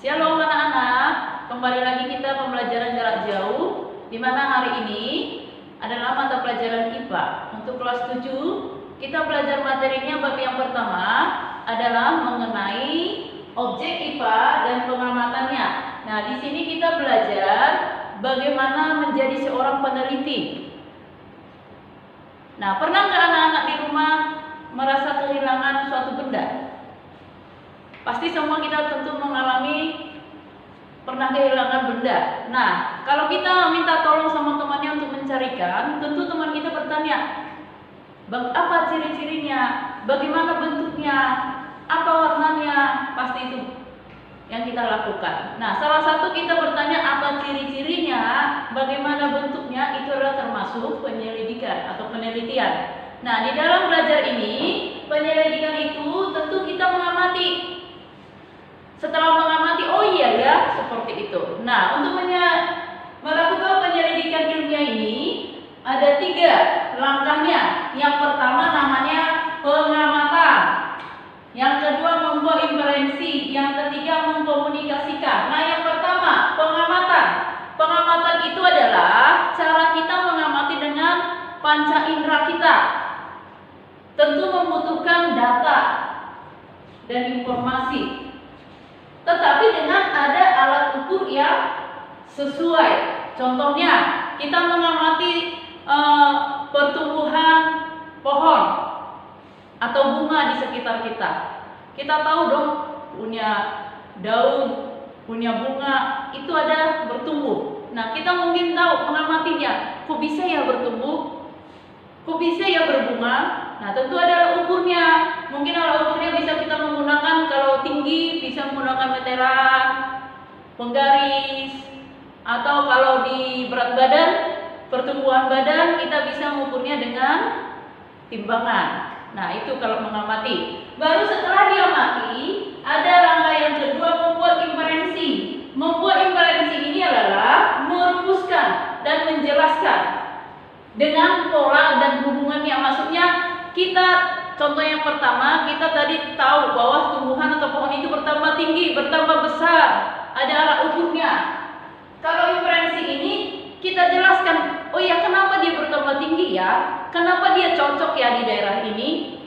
Shalom anak-anak, kembali lagi kita pembelajaran jarak jauh, di mana hari ini adalah mata pelajaran IPA. Untuk kelas 7, kita belajar materinya bab yang pertama adalah mengenai objek IPA dan pengamatannya. Nah, di sini kita belajar bagaimana menjadi seorang peneliti. Nah, pernah nggak anak-anak di rumah merasa kehilangan suatu benda? Pasti semua kita tentu mengalami pernah kehilangan benda. Nah, kalau kita minta tolong sama temannya untuk mencarikan, tentu teman kita bertanya, apa ciri-cirinya, bagaimana bentuknya, apa warnanya, pasti itu yang kita lakukan. Nah, salah satu kita bertanya apa ciri-cirinya, bagaimana bentuknya, itu adalah termasuk penyelidikan atau penelitian. Nah, di dalam belajar ini, penyelidikan itu tentu kita mengamati. Setelah mengamati, oh iya ya, seperti itu. Nah, untuk melakukan penyelidikan ilmiah ini ada 3 langkahnya. Yang pertama namanya pengamatan. Yang kedua membuat inferensi. Yang ketiga mengkomunikasikan. Nah, yang pertama pengamatan. Pengamatan itu adalah cara kita mengamati dengan panca indera kita. Tentu membutuhkan data dan informasi. Tetapi dengan ada alat ukur yang sesuai. Contohnya, kita mengamati pertumbuhan pohon atau bunga di sekitar kita. Kita tahu dong, punya daun, punya bunga, itu ada bertumbuh. Nah, kita mungkin tahu mengamatinya, kok bisa ya bertumbuh? Kok bisa ya berbunga? Nah, tentu ada ukurnya. Mungkin alat ukurnya bisa kita menggunakan, kalau tinggi bisa menggunakan meteran, penggaris, atau kalau di berat badan, pertumbuhan badan, kita bisa mengukurnya dengan timbangan. Nah, itu kalau mengamati. Baru setelah diamati, ada langkah yang kedua, membuat inferensi. Membuat inferensi ini adalah merumuskan dan menjelaskan dengan pola dan hubungannya. Maksudnya kita, contoh yang pertama, kita tadi tahu bahwa tumbuhan atau pohon itu bertambah tinggi, bertambah besar, ada alat ukurnya. Kalau inferensi ini kita jelaskan, oh ya, kenapa dia bertambah tinggi ya, kenapa dia cocok ya di daerah ini,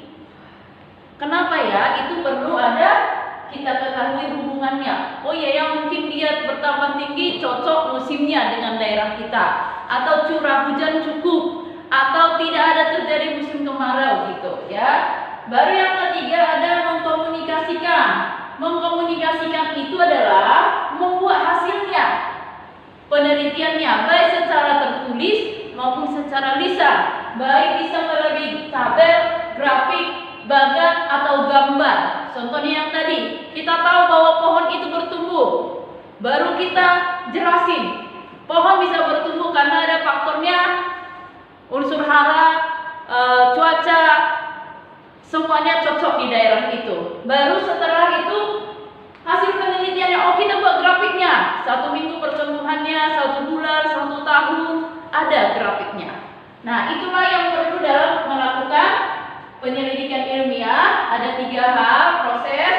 kenapa ya, itu perlu ada kita ketahui hubungannya. Oh ya, yang mungkin dia bertambah tinggi cocok musimnya dengan daerah kita, atau curah hujan cukup, atau tidak ada terjadi musim kemarau gitu ya. Baru yang ketiga ada mengkomunikasikan. Mengkomunikasikan itu adalah membuat hasilnya, penelitiannya, baik secara tertulis maupun secara lisan, baik bisa melalui tabel, grafik, bagan atau gambar. Contohnya yang tadi, kita tahu bahwa pohon itu bertumbuh, baru kita jelasin pohon bisa bertumbuh karena ada faktornya, unsur hara, cuaca, semuanya cocok di daerah itu. Baru setelah itu hasil penelitiannya, oh kita buat grafiknya, 1 minggu pertumbuhannya, 1 bulan, 1 tahun, ada grafiknya. Nah, itulah yang perlu dalam melakukan penyelidikan ilmiah. Ada 3 hal, proses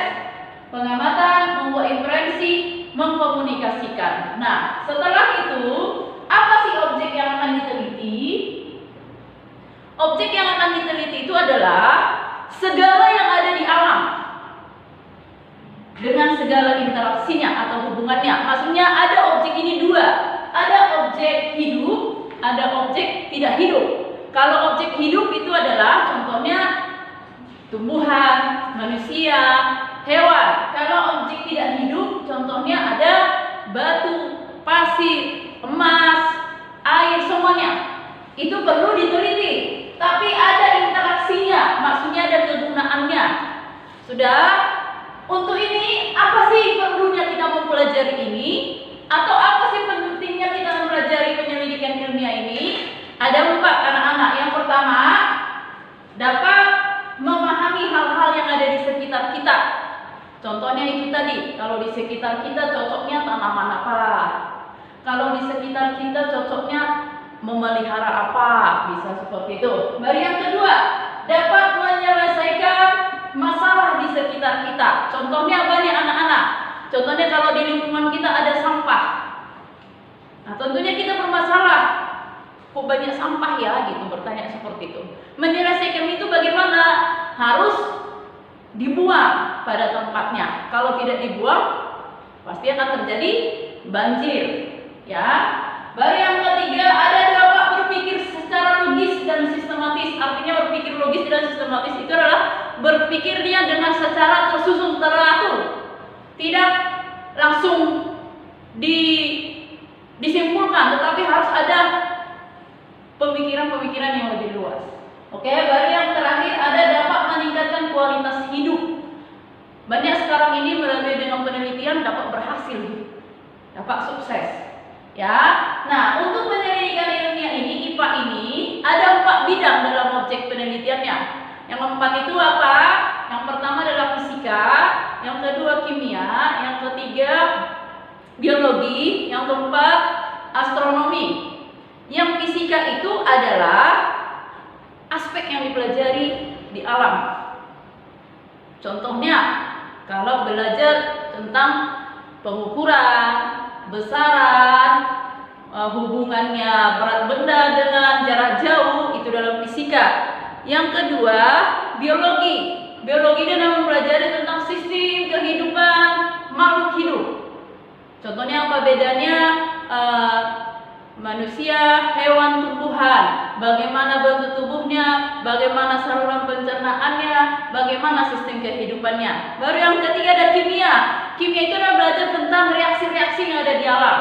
pengamatan, membuat inferensi, mengkomunikasikan. Nah, setelah itu apa sih objek yang akan diteliti? Objek yang akan diteliti itu adalah segala yang ada di alam dengan segala interaksinya atau hubungannya. Maksudnya ada objek ini 2, ada objek hidup, ada objek tidak hidup. Kalau objek hidup itu adalah contohnya tumbuhan, manusia, hewan. Kalau objek tidak hidup, contohnya ada batu, pasir, emas, air, semuanya. Itu perlu diteliti. Tapi ada interaksinya, maksudnya ada kegunaannya. Sudah? Untuk ini, apa sih perlunya kita mempelajari ini? Atau apa sih pentingnya kita mempelajari penyelidikan ilmiah ini? Ada 4 anak-anak. Yang pertama, dapat memahami hal-hal yang ada di sekitar kita. Contohnya itu tadi, kalau di sekitar kita cocoknya tanaman apa? Kalau di sekitar kita cocoknya memelihara apa, bisa seperti itu. Baru yang kedua, dapat menyelesaikan masalah di sekitar kita. Contohnya apa nih anak-anak? contohnya kalau di lingkungan kita ada sampah. Nah, tentunya kita bermasalah. Kok banyak sampah ya? Gitu, bertanya seperti itu. Menyelesaikan itu bagaimana? Harus dibuang pada tempatnya. Kalau tidak dibuang, pasti akan terjadi banjir. Ya. Baru yang ketiga, ada dapat berpikir secara logis dan sistematis. Artinya berpikir logis dan sistematis itu adalah berpikirnya dengan secara tersusun, teratur. Tidak langsung disimpulkan, tetapi harus ada pemikiran-pemikiran yang lebih luas. Oke, baru yang terakhir ada dapat meningkatkan kualitas hidup. Banyak sekarang ini melalui dengan penelitian dapat berhasil, dapat sukses. Ya, nah untuk penyelidikan ilmiah ini, IPA ini ada 4 bidang dalam objek penelitiannya. Yang 4 itu apa? Yang pertama adalah fisika, yang kedua kimia, yang ketiga biologi, yang keempat astronomi. Yang fisika itu adalah aspek yang dipelajari di alam. Contohnya, kalau belajar tentang pengukuran, besaran, hubungannya berat benda dengan jarak jauh, itu dalam fisika. Yang kedua, biologi. Biologi dalam mempelajari tentang sistem kehidupan makhluk hidup. Contohnya apa bedanya manusia, hewan, tumbuhan, bagaimana bentuk tubuhnya, bagaimana saluran pencernaannya, bagaimana sistem kehidupannya. Baru yang ketiga ada kimia. Kimia itu adalah belajar tentang reaksi-reaksi yang ada di alam.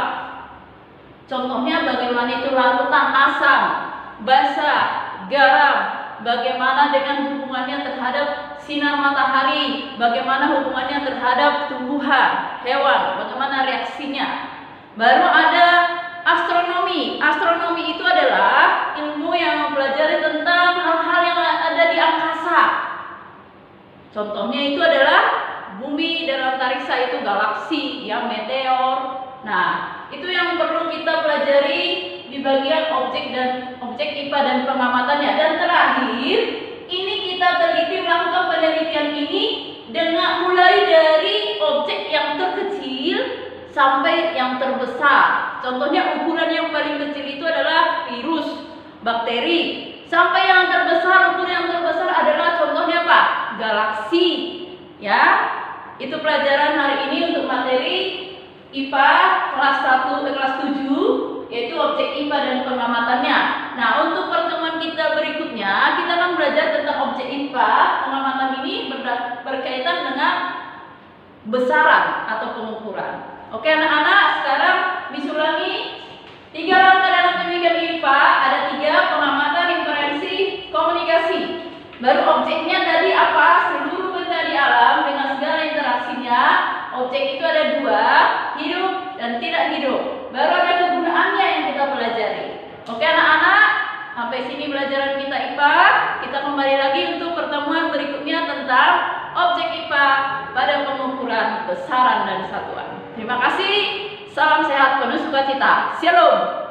Contohnya bagaimana itu larutan asam, basa, garam, bagaimana dengan hubungannya terhadap sinar matahari, bagaimana hubungannya terhadap tumbuhan, hewan, bagaimana reaksinya. Baru ada astronomi. Astronomi itu adalah ilmu yang mempelajari tentang hal-hal yang ada di angkasa. Contohnya itu adalah bumi dan antariksa, itu galaksi, ya, meteor. Nah, itu yang perlu kita pelajari di bagian objek IPA dan pengamatannya. Dan terakhir, ini kita teliti melakukan penelitian ini dengan mulai dari objek yang terkecil sampai yang terbesar. Contohnya ukuran yang paling kecil itu adalah virus, bakteri. Sampai yang terbesar, ukuran yang terbesar adalah contohnya apa? Galaksi. Ya, itu pelajaran hari ini untuk materi IPA kelas 7, yaitu objek IPA dan pengamatannya. Nah, untuk pertemuan kita berikutnya, kita akan belajar tentang objek IPA. Pengamatan ini berkaitan dengan besaran atau pengukuran. Oke anak-anak, sekarang disulangi 3 langkah dalam pendidikan IPA. Ada 3: pengamatan, inferensi, komunikasi. Baru objeknya tadi apa? Seluruh benda di alam dengan segala interaksinya. Objek itu ada 2, hidup dan tidak hidup. Baru ada kegunaannya yang kita pelajari. Oke anak-anak, sampai sini pelajaran kita IPA. Kita kembali lagi untuk pertemuan berikutnya tentang objek IPA pada pengukuran besaran dan satuan. Terima kasih, salam sehat penuh sukacita. Shalom.